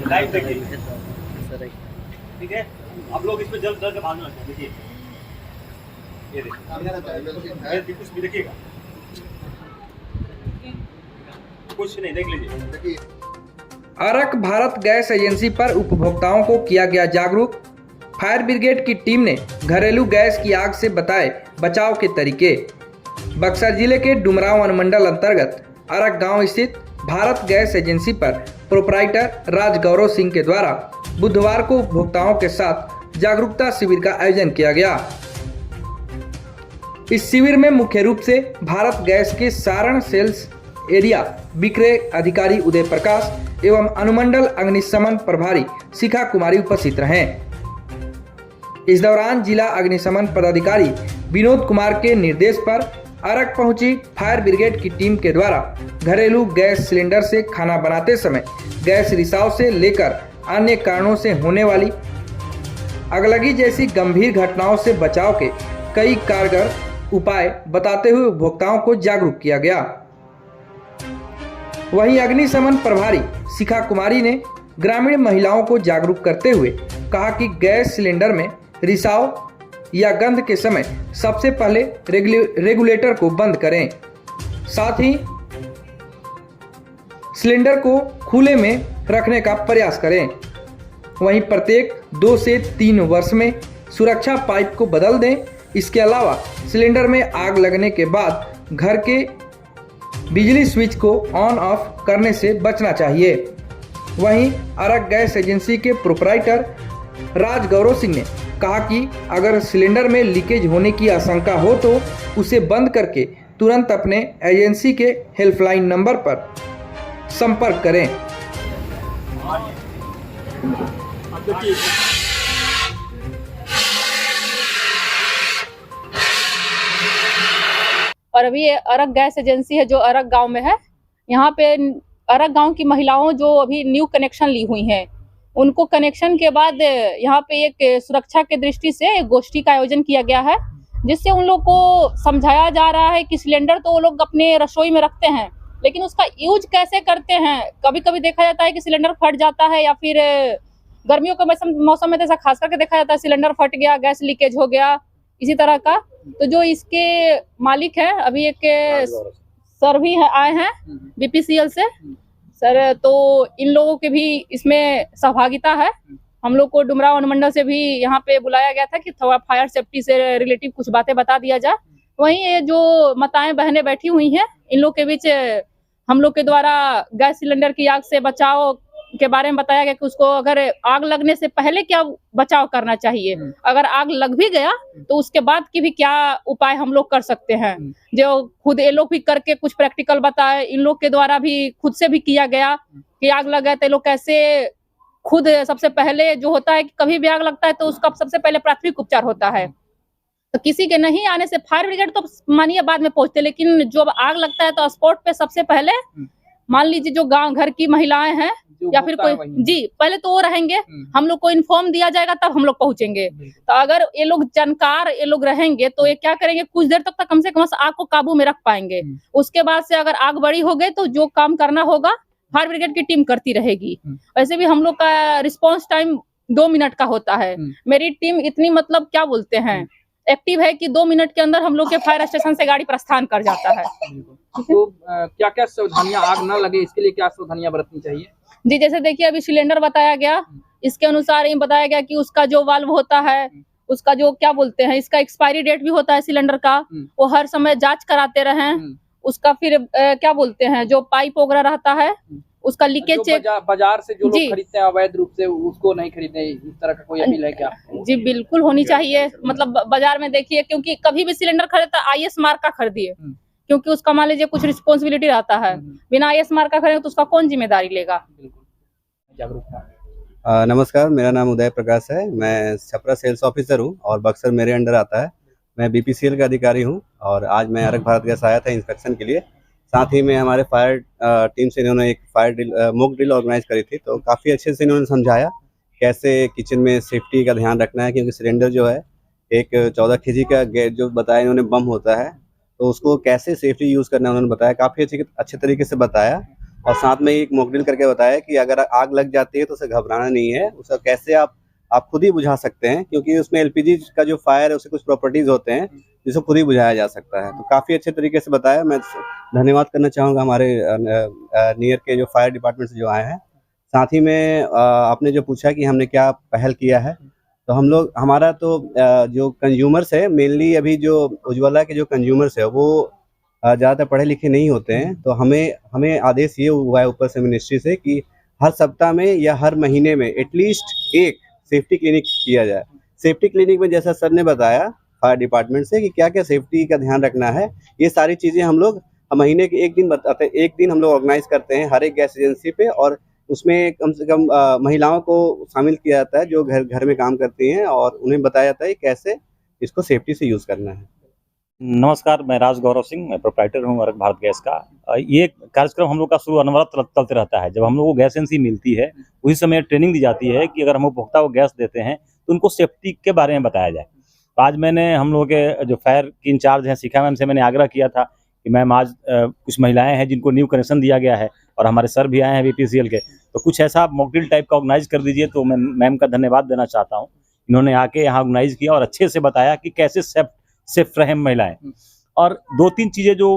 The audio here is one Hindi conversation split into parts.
लाइव देखिए, ठीक है। आप लोग इसमें जल्द डर के भागना है। देखिए ये देखिए, कुछ भी देखिएगा, कुछ नहीं, देख लीजिए। अरक भारत गैस एजेंसी पर उपभोक्ताओं को किया गया जागरूक। फायर ब्रिगेड की टीम ने घरेलू गैस की आग से बताए बचाव के तरीके। बक्सर जिले के डुमरांव अनुमंडल अंतर्गत अरक गांव स्थित भारत गैस एजेंसी पर प्रोपराइटर राज गौरव सिंह के द्वारा बुधवार को उपभोक्ताओं के साथ जागरूकता शिविर का आयोजन किया गया। इस शिविर में मुख्य रूप से भारत गैस के सारण सेल्स एरिया विक्रय अधिकारी उदय प्रकाश एवं अनुमंडल अग्निशमन प्रभारी शिखा कुमारी उपस्थित रहे। इस दौरान जिला अग्निशमन पदाधिकारी विनोद कुमार के निर्देश पर अरक पहुंची फायर ब्रिगेड की टीम के द्वारा घरेलू गैस सिलेंडर से खाना बनाते समय गैस रिसाव से लेकर अन्य कारणों से होने वाली अगलगी जैसी गंभीर घटनाओं से बचाव के कई कारगर उपाय बताते हुए उपभोक्ताओं को जागरूक किया गया। वहीं अग्निशमन प्रभारी शिखा कुमारी ने ग्रामीण महिलाओं को जागरूक करते हुए कहा कि गैस सिलेंडर में रिसाव या गंध के समय सबसे पहले रेगुलेटर को बंद करें, साथ ही सिलेंडर को खुले में रखने का प्रयास करें। वहीं प्रत्येक 2 से 3 वर्ष में सुरक्षा पाइप को बदल दें। इसके अलावा सिलेंडर में आग लगने के बाद घर के बिजली स्विच को ऑन ऑफ करने से बचना चाहिए। वहीं अरक गैस एजेंसी के प्रोपराइटर राज गौरव सिंह ने कहा कि अगर सिलेंडर में लीकेज होने की आशंका हो तो उसे बंद करके तुरंत अपने एजेंसी के हेल्पलाइन नंबर पर संपर्क करें। और अभी अरक गैस एजेंसी है जो अरक गांव में है। यहाँ पे अरक गांव की महिलाओं जो अभी न्यू कनेक्शन ली हुई हैं, उनको कनेक्शन के बाद यहाँ पे एक सुरक्षा के दृष्टि से एक गोष्ठी का आयोजन किया गया है, जिससे उन लोग को समझाया जा रहा है कि सिलेंडर तो वो लोग अपने रसोई में रखते हैं, लेकिन उसका यूज कैसे करते हैं। कभी कभी देखा जाता है कि सिलेंडर फट जाता है, या फिर गर्मियों के मौसम में जैसा खास करके देखा जाता है सिलेंडर फट गया, गैस लीकेज हो गया, इसी तरह का। तो जो इसके मालिक है, अभी एक सर भी आए हैं बीपीसीएल से सर, तो इन लोगों के भी इसमें सहभागिता है। हम लोग को डुमरांव अनुमंडल से भी यहाँ पे बुलाया गया था कि थोड़ा फायर सेफ्टी से रिलेटिव कुछ बातें बता दिया जाए। वहीं ये जो माताएं बहनें बैठी हुई हैं, इन लोग के बीच हम लोग के द्वारा गैस सिलेंडर की आग से बचाव के बारे में बताया गया कि उसको अगर आग लगने से पहले क्या बचाव करना चाहिए, अगर आग लग भी गया तो उसके बाद की भी क्या उपाय हम लोग कर सकते हैं। जो खुद ये लोग भी करके कुछ प्रैक्टिकल बताए, इन लोग के द्वारा भी खुद से भी किया गया कि आग लग गया तो लोग कैसे खुद सबसे पहले जो होता है कि कभी भी आग लगता है तो उसका सबसे पहले प्राथमिक उपचार होता है। तो किसी के नहीं आने से फायर ब्रिगेड तो मानिए बाद में पहुंचते, लेकिन जब आग लगता है तो स्पॉट पे सबसे पहले मान लीजिए जो गांव घर की महिलाएं हैं या फिर कोई जी पहले तो वो रहेंगे, हम लोग को इन्फॉर्म दिया जाएगा तब हम लोग पहुंचेंगे। तो अगर ये लोग जानकार ये लोग रहेंगे तो ये क्या करेंगे, कुछ देर तक कम से कम आग को काबू में रख पाएंगे। उसके बाद से अगर आग बड़ी हो गई तो जो काम करना होगा फायर ब्रिगेड की टीम करती रहेगी। वैसे भी हम लोग का रिस्पॉन्स टाइम 2 मिनट का होता है। मेरी टीम इतनी मतलब क्या बोलते हैं एक्टिव है कि 2 मिनट के अंदर हम लोग के फायर स्टेशन से गाड़ी प्रस्थान कर जाता है। तो क्या क्या सावधानियां, आग न लगे इसके लिए क्या सावधानियां बरतनी चाहिए? जी जैसे देखिए अभी सिलेंडर बताया गया, इसके अनुसार ये बताया गया कि उसका जो वाल्व होता है, उसका जो क्या बोलते हैं इसका एक्सपायरी डेट भी होता है सिलेंडर का, वो हर समय जांच कराते रहें। उसका फिर क्या बोलते हैं जो पाइप वगैरह रहता है उसका लीकेज चेक। बाजार से जो लोग खरीदते हैं अवैध रूप से, उसको नहीं खरीदने, इस तरह का कोई अपील है क्या? जी बिल्कुल होनी चाहिए। मतलब बाजार में देखिए, क्योंकि कभी भी सिलेंडर खरीदता IS मार्क का खरीदिए, क्योंकि उसका मान लीजिए कुछ रिस्पॉन्सिबिलिटी रहता है। बिना IS मार्क का खरीदे तो उसका कौन जिम्मेदारी लेगा। नमस्कार, मेरा नाम उदय प्रकाश है। मैं छपरा सेल्स ऑफिसर हूँ और बक्सर मेरे अंडर आता है। मैं BPCL का अधिकारी हूँ और आज मैं अरक भारत गैस आया था इंस्पेक्शन के लिए। साथ ही में हमारे फायर टीम से इन्होंने एक फायर मॉक ड्रिल ऑर्गेनाइज करी थी, तो काफ़ी अच्छे से इन्होंने समझाया कैसे किचन में सेफ्टी का ध्यान रखना है, क्योंकि सिलेंडर जो है एक 14 kg का गैस जो बताया इन्होंने बम होता है, तो उसको कैसे सेफ्टी यूज़ करना है उन्होंने बताया, काफ़ी अच्छे तरीके से बताया। और साथ में एक मॉक ड्रिल करके बताया कि अगर आग लग जाती है तो उसे घबराना नहीं है, उसे कैसे आप खुद ही बुझा सकते हैं, क्योंकि उसमें एलपीजी का जो फायर है उसके कुछ प्रॉपर्टीज होते हैं जिसे खुद ही बुझाया जा सकता है। तो काफ़ी अच्छे तरीके से बताया। मैं धन्यवाद करना चाहूँगा हमारे नियर के जो फायर डिपार्टमेंट से जो आए हैं। साथ ही में आपने जो पूछा कि हमने क्या पहल किया है, तो हम लोग हमारा तो जो कंज्यूमर्स है मेनली, अभी जो उज्ज्वला के जो कंज्यूमर्स है वो ज़्यादातर पढ़े लिखे नहीं होते हैं। तो हमें आदेश ये हुआ है ऊपर से मिनिस्ट्री से कि हर सप्ताह में या हर महीने में एटलीस्ट एक सेफ्टी क्लिनिक किया जाए। सेफ्टी क्लिनिक में जैसा सर ने बताया फायर डिपार्टमेंट से कि क्या क्या सेफ्टी का ध्यान रखना है, ये सारी चीज़ें हम लोग महीने के एक दिन बताते हैं। एक दिन हम लोग ऑर्गेनाइज करते हैं हर एक गैस एजेंसी पे, और उसमें कम से कम महिलाओं को शामिल किया जाता है जो घर में काम करती हैं, और उन्हें बताया जाता है कैसे इसको सेफ्टी से यूज़ करना है। नमस्कार, मैं राज गौरव सिंह, मैं प्रोप्राइटर हूँ अर्क भारत गैस का। ये कार्यक्रम हम लोग का शुरू अनवरत चलते रहता है। जब हम लोग को गैस एजेंसी मिलती है उसी समय ट्रेनिंग दी जाती है कि अगर हम उपभोक्ता को गैस देते हैं तो उनको सेफ्टी के बारे में बताया जाए। तो आज मैंने हम लोगों के जो फायर की इंचार्ज हैं शिखा मैम से मैंने आग्रह किया था कि मैम आज कुछ महिलाएं हैं जिनको न्यू कनेक्शन दिया गया है और हमारे सर भी आए हैं बीपीसीएल के, तो कुछ ऐसा मॉक ड्रिल टाइप का ऑर्गेनाइज कर दीजिए। तो मैं मैम का धन्यवाद देना चाहता हूँ, इन्होंने आके यहाँ ऑर्गेनाइज किया और अच्छे से बताया कि कैसे सेफ रहें महिलाएं। और 2-3 चीज़ें जो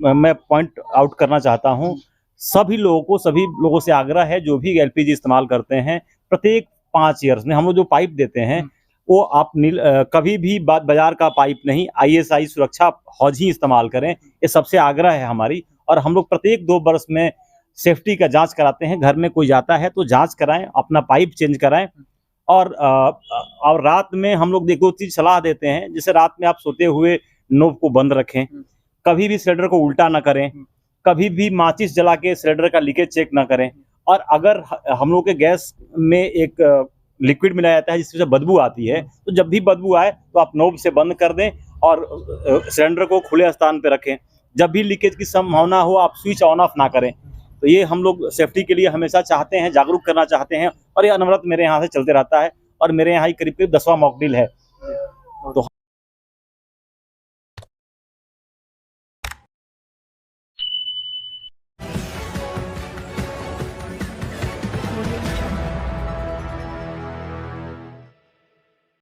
मैं पॉइंट आउट करना चाहता हूँ, सभी लोगों से आग्रह है जो भी एलपीजी इस्तेमाल करते हैं, प्रत्येक 5 ईयर्स में हम लोग जो पाइप देते हैं वो आप कभी भी बाजार का पाइप नहीं, ISI सुरक्षा हौज ही इस्तेमाल करें, ये सबसे आग्रह है हमारी। और हम लोग प्रत्येक 2 वर्ष में सेफ्टी का जांच कराते हैं। घर में कोई जाता है तो जांच कराएं, अपना पाइप चेंज कराएं। और रात में हम लोग 2 चीज़ सलाह देते हैं, जैसे रात में आप सोते हुए नोब को बंद रखें, कभी भी सिलेंडर को उल्टा ना करें, कभी भी माचिस जला के सिलेंडर का लीकेज चेक ना करें। और अगर हम लोग के गैस में एक लिक्विड मिलाया जाता है जिससे बदबू आती है, तो जब भी बदबू आए तो आप नोब से बंद कर दें और सिलेंडर को खुले स्थान पर रखें। जब भी लीकेज की संभावना हो आप स्विच ऑन ऑफ ना करें। तो ये हम लोग सेफ्टी के लिए हमेशा चाहते हैं, जागरूक करना चाहते हैं, और ये अनवरत मेरे यहाँ से चलते रहता है। और मेरे यहाँ ही करीब 10वां मॉक ड्रिल है। तो